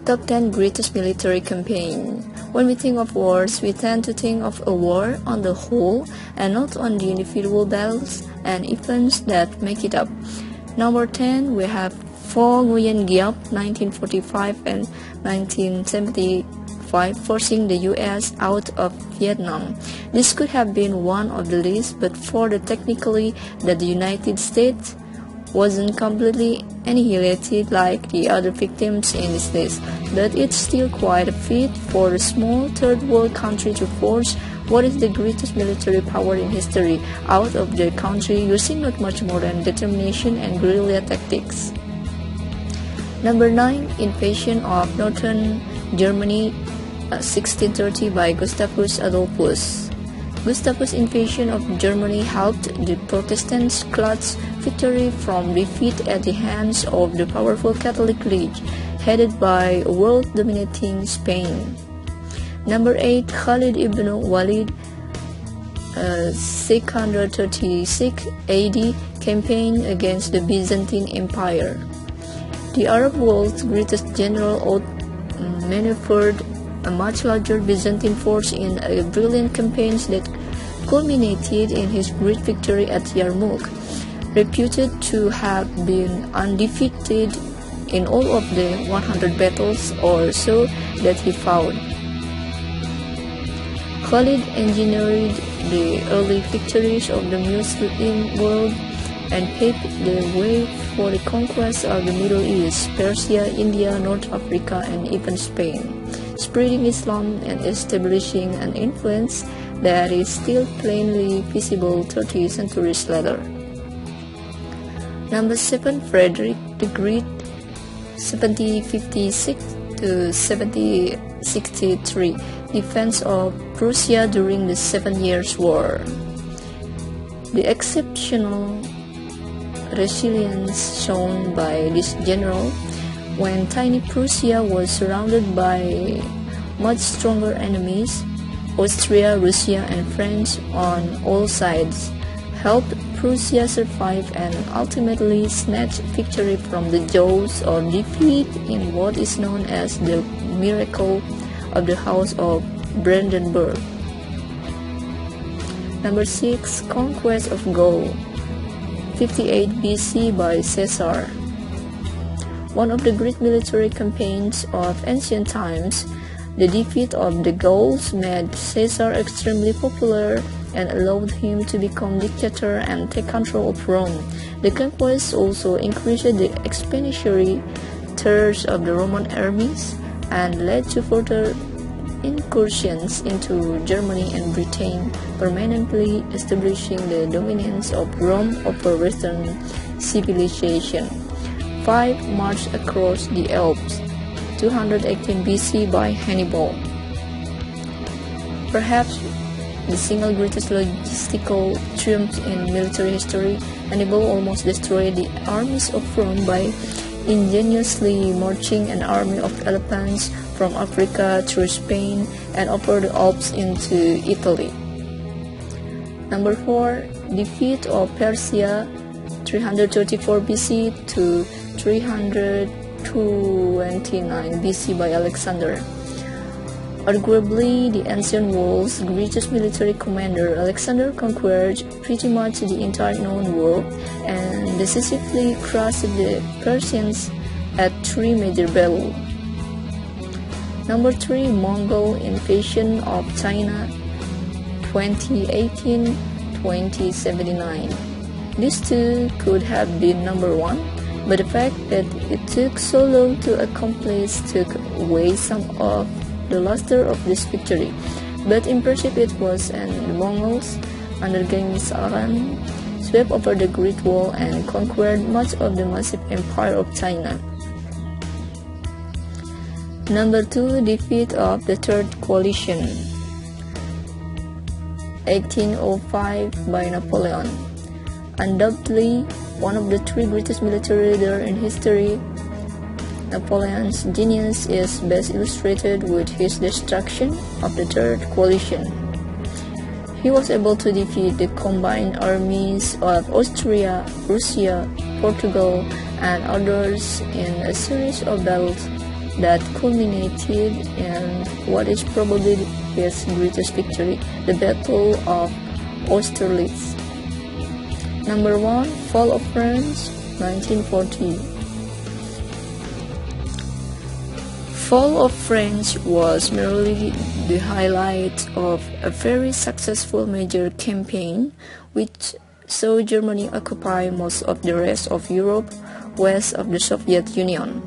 Top 10 Greatest Military Campaign. When we think of wars, we tend to think of a war on the whole and not on the individual battles and events that make it up. Number 10, we have Pho Nguyen Giap, 1945 and 1975, forcing the US out of Vietnam. This could have been one of the list, but for the technically that the United States wasn't completely annihilated like the other victims in this list, but it's still quite a feat for a small third world country to force what is the greatest military power in history out of their country using not much more than determination and guerrilla tactics. Number 9, Invasion of Northern Germany, 1630 by Gustavus Adolphus. Gustavus' invasion of Germany helped the Protestants clutch victory from defeat at the hands of the powerful Catholic League, headed by world-dominating Spain. Number 8, Khalid ibn Walid, 636 AD, campaign against the Byzantine Empire. The Arab world's greatest general outmaneuvered a much larger Byzantine force in a brilliant campaign that culminated in his great victory at Yarmouk, reputed to have been undefeated in all of the 100 battles or so that he fought. Khalid engineered the early victories of the Muslim world and paved the way for the conquest of the Middle East, Persia, India, North Africa, and even Spain, spreading Islam and establishing an influence that is still plainly visible 30 centuries later. Number 7, Frederick the Great, 1756 to 1763, defense of Prussia during the 7 Years' War. The exceptional resilience shown by this general when tiny Prussia was surrounded by much stronger enemies, Austria, Russia, and France on all sides, helped Prussia survive and ultimately snatch victory from the jaws of defeat in what is known as the Miracle of the House of Brandenburg. Number 6, Conquest of Gaul, 58 BC by Caesar. One of the great military campaigns of ancient times, the defeat of the Gauls made Caesar extremely popular and allowed him to become dictator and take control of Rome. The conquest also increased the expenditures of the Roman armies and led to further incursions into Germany and Britain, permanently establishing the dominance of Rome over Western civilization. 5. March across the Alps, 218 BC by Hannibal. Perhaps the single greatest logistical triumph in military history, Hannibal almost destroyed the armies of Rome by ingeniously marching an army of elephants from Africa through Spain and over the Alps into Italy. Number 4, defeat of Persia, 334 BC to 329 BC by Alexander. Arguably the ancient world's greatest military commander, Alexander conquered pretty much the entire known world and decisively crushed the Persians at 3 major battles. Number 3, Mongol invasion of China, 2018-2079. These two could have been number 1, but the fact that it took so long to accomplish took away some of the luster of this victory. But impressive it was, and the Mongols, under Genghis Khan, swept over the Great Wall and conquered much of the massive empire of China. Number 2, defeat of the Third Coalition, 1805 by Napoleon. Undoubtedly one of the 3 greatest military leaders in history, Napoleon's genius is best illustrated with his destruction of the Third Coalition. He was able to defeat the combined armies of Austria, Russia, Portugal, and others in a series of battles that culminated in what is probably his greatest victory, the Battle of Austerlitz. Number 1. Fall of France, 1940. Fall of France was merely the highlight of a very successful major campaign which saw Germany occupy most of the rest of Europe west of the Soviet Union.